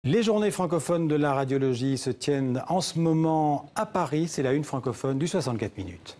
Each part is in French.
Les journées francophones de la radiologie se tiennent en ce moment à Paris. C'est la une francophone du 64 minutes.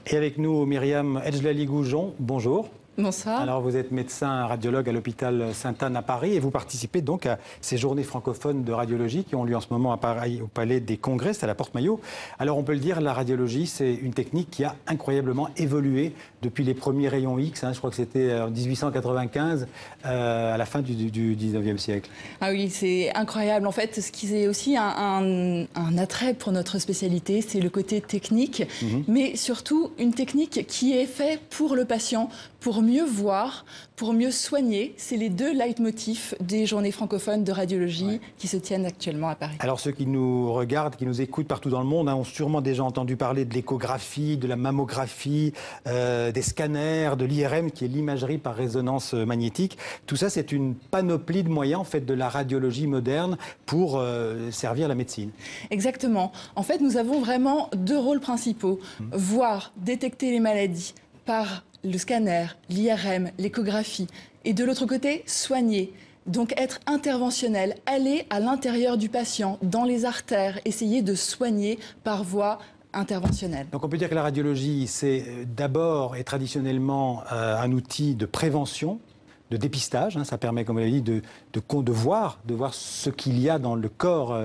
Et avec nous, Myriam Edjlali-Goujon, bonjour. Bonsoir. Alors, vous êtes médecin radiologue à l'hôpital Sainte-Anne à Paris et vous participez donc à ces journées francophones de radiologie qui ont lieu en ce moment à Paris, au Palais des Congrès, c'est à la Porte-Maillot. Alors, on peut le dire, la radiologie, c'est une technique qui a incroyablement évolué depuis les premiers rayons X. Je crois que c'était en 1895, à la fin du 19e siècle. Ah oui, c'est incroyable. En fait, ce qui est aussi un attrait pour notre spécialité, c'est le côté technique, mais surtout une technique qui est faite pour le patient, pour mieux voir, pour mieux soigner. C'est les deux leitmotifs des journées francophones de radiologie qui se tiennent actuellement à Paris. Alors ceux qui nous regardent, qui nous écoutent partout dans le monde, ont sûrement déjà entendu parler de l'échographie, de la mammographie, des scanners, de l'IRM, qui est l'imagerie par résonance magnétique. Tout ça, c'est une panoplie de moyens en fait, de la radiologie moderne pour servir la médecine. Exactement. En fait, nous avons vraiment deux rôles principaux. Voir, détecter les maladies par le scanner, l'IRM, l'échographie. Et de l'autre côté, soigner. Donc être interventionnel, aller à l'intérieur du patient, dans les artères, essayer de soigner par voie interventionnelle. Donc on peut dire que la radiologie, c'est d'abord et traditionnellement un outil de prévention, de dépistage. Ça permet, comme vous l'avez dit, de voir ce qu'il y a dans le corps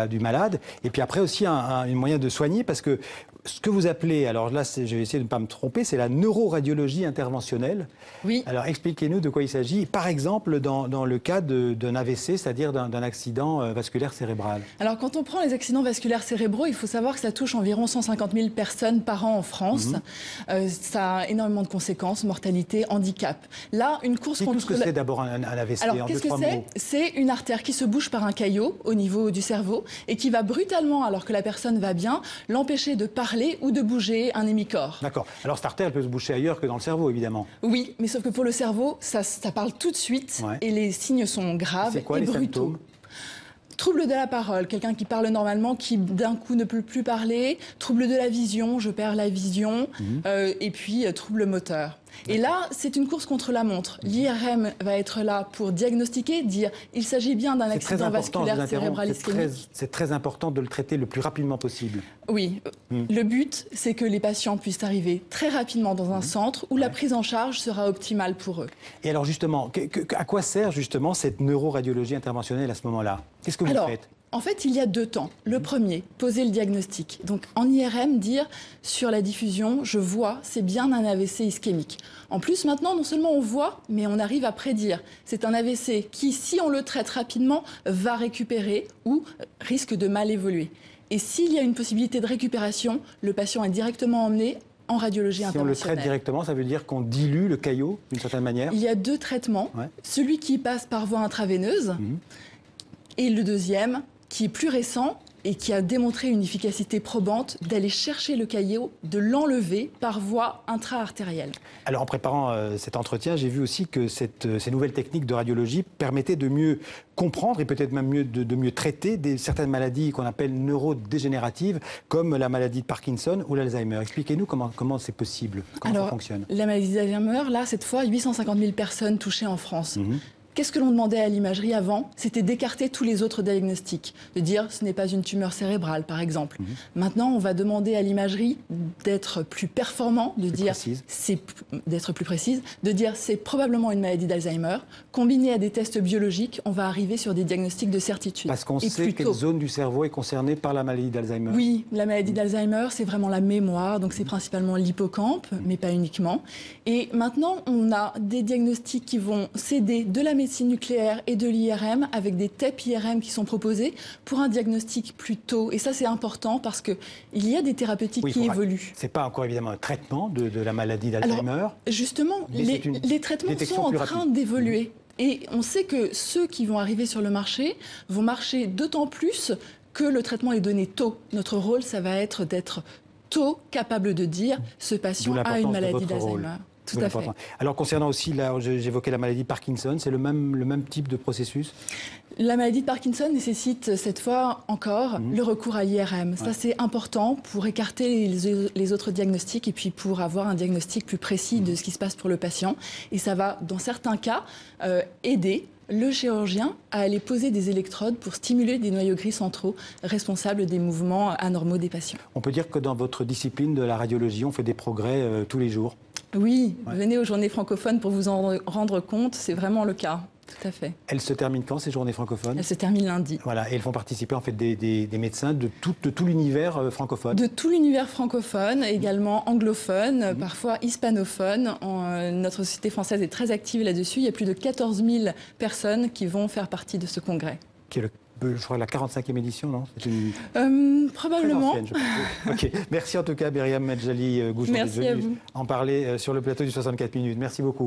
du malade. Et puis après aussi un moyen de soigner, parce que ce que vous appelez, alors là, je vais essayer de ne pas me tromper, c'est la neuroradiologie interventionnelle. Oui. Alors expliquez-nous de quoi il s'agit, par exemple dans le cas d'un AVC, c'est-à-dire d'un accident vasculaire cérébral. Alors quand on prend les accidents vasculaires cérébraux, il faut savoir que ça touche environ 150 000 personnes par an en France. Ça a énormément de conséquences, mortalité, handicap. Là, une course contre... Tout ce que c'est d'abord un AVC. Alors qu'est-ce que c'est? C'est une artère qui se bouche par un caillot au niveau du cerveau et qui va brutalement, alors que la personne va bien, l'empêcher de parler ou de bouger un hémicorps. D'accord. Alors cette artère, elle peut se boucher ailleurs que dans le cerveau, évidemment. Oui, mais sauf que pour le cerveau, ça parle tout de suite et les signes sont graves et brutaux. Symptômes ? Trouble de la parole, quelqu'un qui parle normalement, qui d'un coup ne peut plus parler. Trouble de la vision, je perds la vision. Et puis trouble moteur. Et là, c'est une course contre la montre. L'IRM va être là pour diagnostiquer, dire il s'agit bien d'un accident vasculaire cérébral ischémique. C'est très important de le traiter le plus rapidement possible. Oui. Le but, c'est que les patients puissent arriver très rapidement dans un centre où la prise en charge sera optimale pour eux. Et alors justement, à quoi sert justement cette neuroradiologie interventionnelle à ce moment-là? Qu'est-ce que vous faites? En fait, il y a deux temps. Le premier, poser le diagnostic. Donc en IRM, dire sur la diffusion, je vois, c'est bien un AVC ischémique. En plus, maintenant, non seulement on voit, mais on arrive à prédire. C'est un AVC qui, si on le traite rapidement, va récupérer ou risque de mal évoluer. Et s'il y a une possibilité de récupération, le patient est directement emmené en radiologie interventionnelle. Si on le traite directement, ça veut dire qu'on dilue le caillot d'une certaine manière? Il y a deux traitements. Celui qui passe par voie intraveineuse et le deuxième qui est plus récent et qui a démontré une efficacité probante d'aller chercher le caillot, de l'enlever par voie intra-artérielle. Alors en préparant cet entretien, j'ai vu aussi que ces nouvelles techniques de radiologie permettaient de mieux comprendre et peut-être même de mieux traiter certaines maladies qu'on appelle neurodégénératives, comme la maladie de Parkinson ou l'Alzheimer. Expliquez-nous comment c'est possible, comment ça fonctionne. La maladie d'Alzheimer, là, cette fois, 850 000 personnes touchées en France. Qu'est-ce que l'on demandait à l'imagerie avant? C'était d'écarter tous les autres diagnostics, de dire ce n'est pas une tumeur cérébrale, par exemple. Maintenant, on va demander à l'imagerie d'être plus performant, d'être plus précise, de dire c'est probablement une maladie d'Alzheimer. Combiné à des tests biologiques, on va arriver sur des diagnostics de certitude. Parce qu'on sait quelle zone du cerveau est concernée par la maladie d'Alzheimer. Oui, la maladie d'Alzheimer, c'est vraiment la mémoire, donc c'est principalement l'hippocampe, mais pas uniquement. Et maintenant, on a des diagnostics qui vont s'aider de la médecine nucléaire et de l'IRM avec des TEP IRM qui sont proposés pour un diagnostic plus tôt. Et ça, c'est important parce qu'il y a des thérapeutiques qui évoluent. Ce n'est pas encore évidemment un traitement de la maladie d'Alzheimer. Justement, les traitements sont en train d'évoluer. Et on sait que ceux qui vont arriver sur le marché vont marcher d'autant plus que le traitement est donné tôt. Notre rôle, ça va être d'être tôt capable de dire ce patient a une maladie d'Alzheimer. Tout à fait. Alors concernant aussi, là, j'évoquais la maladie de Parkinson, c'est le même type de processus? La maladie de Parkinson nécessite cette fois encore le recours à l'IRM. Ça, c'est important pour écarter les autres diagnostics et puis pour avoir un diagnostic plus précis de ce qui se passe pour le patient. Et ça va, dans certains cas, aider le chirurgien à aller poser des électrodes pour stimuler des noyaux gris centraux responsables des mouvements anormaux des patients. On peut dire que dans votre discipline de la radiologie, on fait des progrès tous les jours? Oui, venez aux Journées francophones pour vous en rendre compte, c'est vraiment le cas. Tout à fait. Elles se terminent quand, ces Journées francophones? Elles se terminent lundi. Voilà, et elles font participer en fait des médecins de tout l'univers francophone. De tout l'univers francophone, également anglophone, parfois hispanophone. Notre société française est très active là-dessus. Il y a plus de 14 000 personnes qui vont faire partie de ce congrès. Qui est je crois la 45e édition, non? Probablement. Très ancienne, je pense. Ok. Merci en tout cas, Myriam Medjali Goujon, Merci à vous. en parler sur le plateau du 64 minutes. Merci beaucoup.